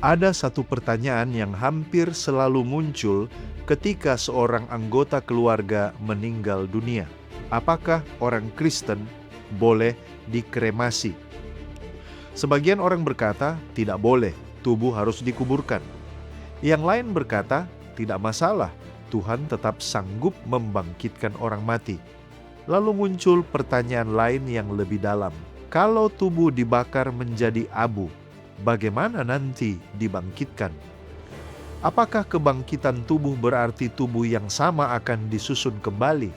Ada satu pertanyaan yang hampir selalu muncul ketika seorang anggota keluarga meninggal dunia. Apakah orang Kristen boleh dikremasi? Sebagian orang berkata, tidak boleh, tubuh harus dikuburkan. Yang lain berkata, tidak masalah, Tuhan tetap sanggup membangkitkan orang mati. Lalu muncul pertanyaan lain yang lebih dalam. Kalau tubuh dibakar menjadi abu, bagaimana nanti dibangkitkan? Apakah kebangkitan tubuh berarti tubuh yang sama akan disusun kembali?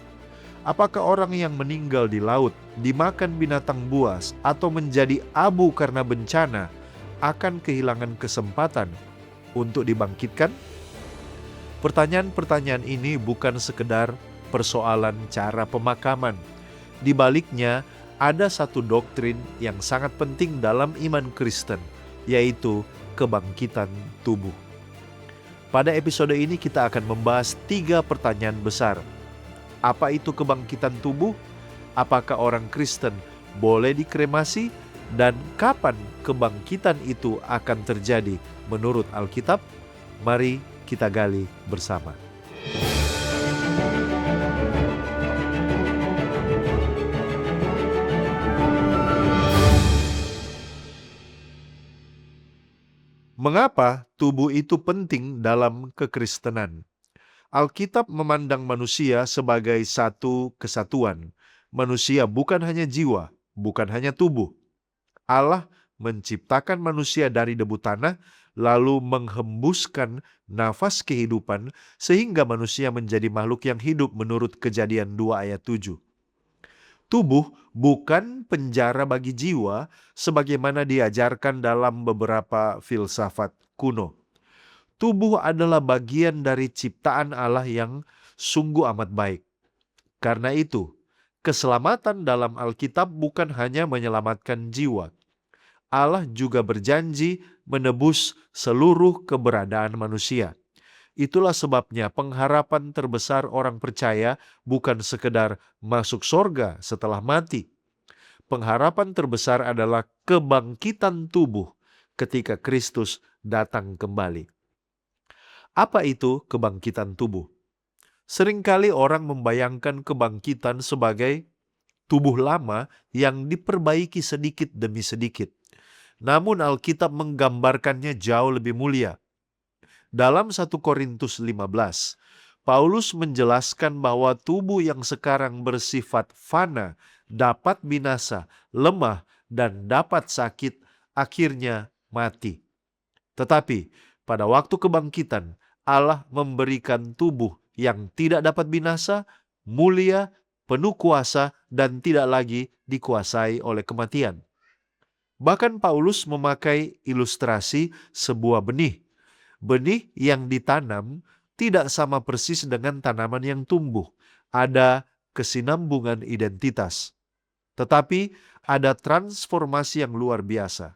Apakah orang yang meninggal di laut, dimakan binatang buas, atau menjadi abu karena bencana akan kehilangan kesempatan untuk dibangkitkan? Pertanyaan-pertanyaan ini bukan sekedar persoalan cara pemakaman. Di baliknya, ada satu doktrin yang sangat penting dalam iman Kristen, yaitu kebangkitan tubuh. Pada episode ini kita akan membahas 3 pertanyaan besar. Apa itu kebangkitan tubuh? Apakah orang Kristen boleh dikremasi? Dan kapan kebangkitan itu akan terjadi menurut Alkitab? Mari kita gali bersama. Mengapa tubuh itu penting dalam kekristenan? Alkitab memandang manusia sebagai satu kesatuan. Manusia bukan hanya jiwa, bukan hanya tubuh. Allah menciptakan manusia dari debu tanah, lalu menghembuskan nafas kehidupan sehingga manusia menjadi makhluk yang hidup menurut Kejadian 2 ayat 7. Tubuh bukan penjara bagi jiwa sebagaimana diajarkan dalam beberapa filsafat kuno. Tubuh adalah bagian dari ciptaan Allah yang sungguh amat baik. Karena itu, keselamatan dalam Alkitab bukan hanya menyelamatkan jiwa. Allah juga berjanji menebus seluruh keberadaan manusia. Itulah sebabnya pengharapan terbesar orang percaya bukan sekedar masuk sorga setelah mati. Pengharapan terbesar adalah kebangkitan tubuh ketika Kristus datang kembali. Apa itu kebangkitan tubuh? Seringkali orang membayangkan kebangkitan sebagai tubuh lama yang diperbaiki sedikit demi sedikit. Namun Alkitab menggambarkannya jauh lebih mulia. Dalam 1 Korintus 15, Paulus menjelaskan bahwa tubuh yang sekarang bersifat fana, dapat binasa, lemah, dan dapat sakit, akhirnya mati. Tetapi pada waktu kebangkitan, Allah memberikan tubuh yang tidak dapat binasa, mulia, penuh kuasa, dan tidak lagi dikuasai oleh kematian. Bahkan Paulus memakai ilustrasi sebuah benih. Benih yang ditanam tidak sama persis dengan tanaman yang tumbuh. Ada kesinambungan identitas. Tetapi ada transformasi yang luar biasa.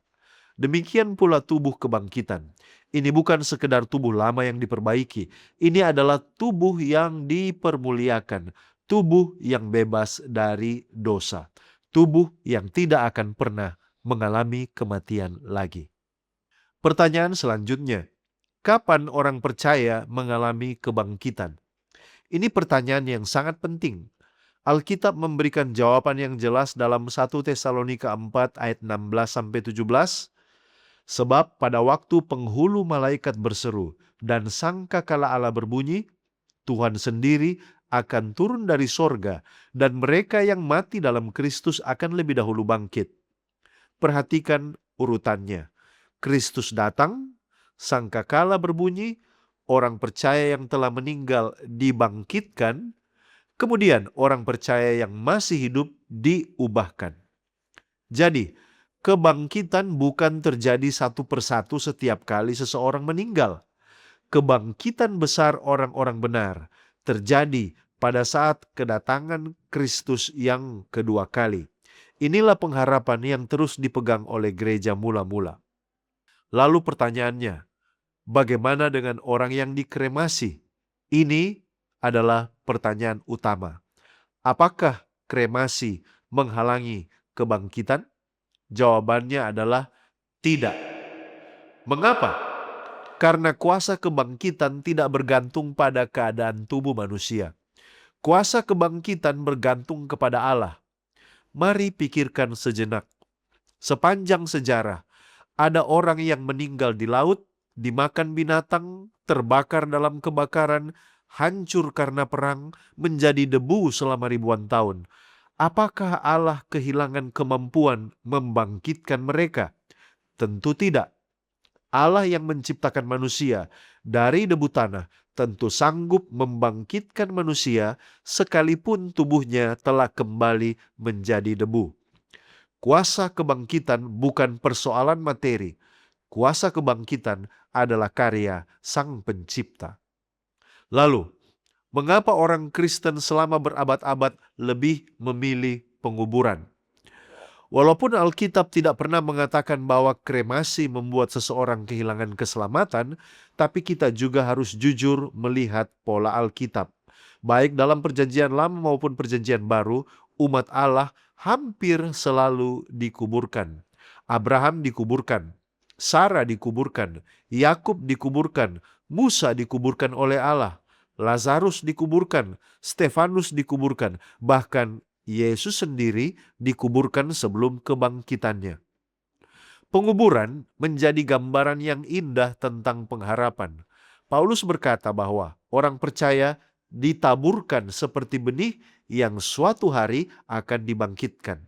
Demikian pula tubuh kebangkitan. Ini bukan sekedar tubuh lama yang diperbaiki. Ini adalah tubuh yang dipermuliakan. Tubuh yang bebas dari dosa. Tubuh yang tidak akan pernah mengalami kematian lagi. Pertanyaan selanjutnya, kapan orang percaya mengalami kebangkitan? Ini pertanyaan yang sangat penting. Alkitab memberikan jawaban yang jelas dalam 1 Tesalonika 4 ayat 16-17. Sebab pada waktu penghulu malaikat berseru dan sangkakala Allah berbunyi, Tuhan sendiri akan turun dari sorga dan mereka yang mati dalam Kristus akan lebih dahulu bangkit. Perhatikan urutannya. Kristus datang, sangkakala berbunyi, orang percaya yang telah meninggal dibangkitkan, kemudian orang percaya yang masih hidup diubahkan. Jadi, kebangkitan bukan terjadi satu persatu setiap kali seseorang meninggal. Kebangkitan besar orang-orang benar terjadi pada saat kedatangan Kristus yang kedua kali. Inilah pengharapan yang terus dipegang oleh gereja mula-mula. Lalu pertanyaannya, bagaimana dengan orang yang dikremasi? Ini adalah pertanyaan utama. Apakah kremasi menghalangi kebangkitan? Jawabannya adalah tidak. Mengapa? Karena kuasa kebangkitan tidak bergantung pada keadaan tubuh manusia. Kuasa kebangkitan bergantung kepada Allah. Mari pikirkan sejenak. Sepanjang sejarah, ada orang yang meninggal di laut, dimakan binatang, terbakar dalam kebakaran, hancur karena perang, menjadi debu selama ribuan tahun. Apakah Allah kehilangan kemampuan membangkitkan mereka? Tentu tidak. Allah yang menciptakan manusia dari debu tanah tentu sanggup membangkitkan manusia sekalipun tubuhnya telah kembali menjadi debu. Kuasa kebangkitan bukan persoalan materi. Kuasa kebangkitan adalah karya Sang Pencipta. Lalu, mengapa orang Kristen selama berabad-abad lebih memilih penguburan? Walaupun Alkitab tidak pernah mengatakan bahwa kremasi membuat seseorang kehilangan keselamatan, tapi kita juga harus jujur melihat pola Alkitab. Baik dalam Perjanjian Lama maupun Perjanjian Baru, umat Allah hampir selalu dikuburkan. Abraham dikuburkan, Sarah dikuburkan, Yakub dikuburkan, Musa dikuburkan oleh Allah, Lazarus dikuburkan, Stefanus dikuburkan, bahkan Yesus sendiri dikuburkan sebelum kebangkitannya. Penguburan menjadi gambaran yang indah tentang pengharapan. Paulus berkata bahwa orang percaya ditaburkan seperti benih yang suatu hari akan dibangkitkan.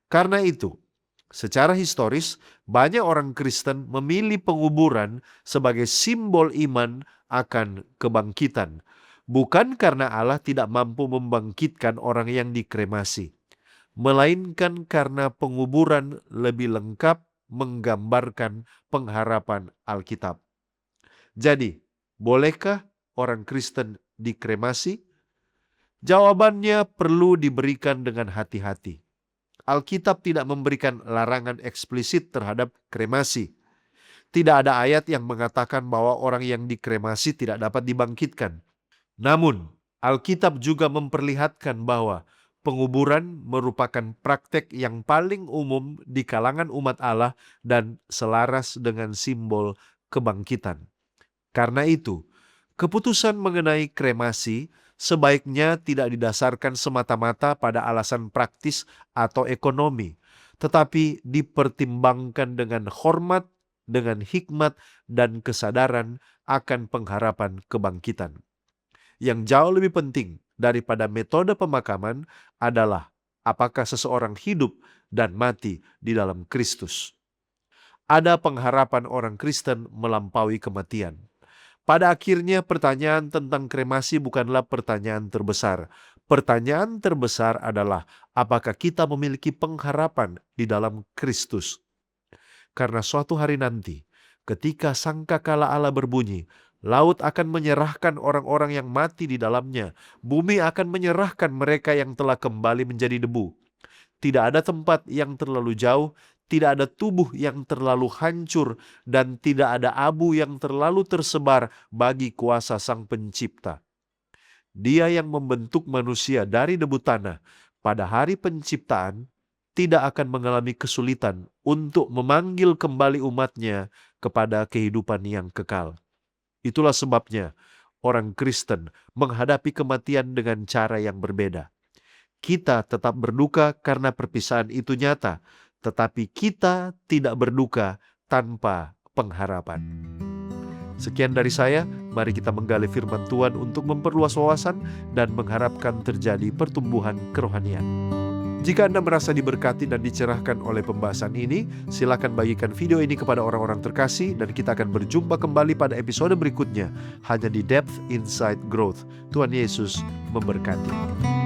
Karena itu, secara historis, banyak orang Kristen memilih penguburan sebagai simbol iman akan kebangkitan. Bukan karena Allah tidak mampu membangkitkan orang yang dikremasi, melainkan karena penguburan lebih lengkap menggambarkan pengharapan Alkitab. Jadi, bolehkah orang Kristen dikremasi? Jawabannya perlu diberikan dengan hati-hati. Alkitab tidak memberikan larangan eksplisit terhadap kremasi. Tidak ada ayat yang mengatakan bahwa orang yang dikremasi tidak dapat dibangkitkan. Namun, Alkitab juga memperlihatkan bahwa penguburan merupakan praktek yang paling umum di kalangan umat Allah dan selaras dengan simbol kebangkitan. Karena itu, keputusan mengenai kremasi sebaiknya tidak didasarkan semata-mata pada alasan praktis atau ekonomi, tetapi dipertimbangkan dengan hormat, dengan hikmat, dan kesadaran akan pengharapan kebangkitan. Yang jauh lebih penting daripada metode pemakaman adalah apakah seseorang hidup dan mati di dalam Kristus. Ada pengharapan orang Kristen melampaui kematian. Pada akhirnya pertanyaan tentang kremasi bukanlah pertanyaan terbesar. Pertanyaan terbesar adalah apakah kita memiliki pengharapan di dalam Kristus. Karena suatu hari nanti, ketika sangkakala Allah berbunyi, laut akan menyerahkan orang-orang yang mati di dalamnya. Bumi akan menyerahkan mereka yang telah kembali menjadi debu. Tidak ada tempat yang terlalu jauh, tidak ada tubuh yang terlalu hancur, dan tidak ada abu yang terlalu tersebar bagi kuasa Sang Pencipta. Dia yang membentuk manusia dari debu tanah pada hari penciptaan tidak akan mengalami kesulitan untuk memanggil kembali umatnya kepada kehidupan yang kekal. Itulah sebabnya orang Kristen menghadapi kematian dengan cara yang berbeda. Kita tetap berduka karena perpisahan itu nyata, tetapi kita tidak berduka tanpa pengharapan. Sekian dari saya, mari kita menggali firman Tuhan untuk memperluas wawasan dan mengharapkan terjadi pertumbuhan kerohanian. Jika Anda merasa diberkati dan dicerahkan oleh pembahasan ini, silakan bagikan video ini kepada orang-orang terkasih dan kita akan berjumpa kembali pada episode berikutnya hanya di Depth Inside Growth. Tuhan Yesus memberkati.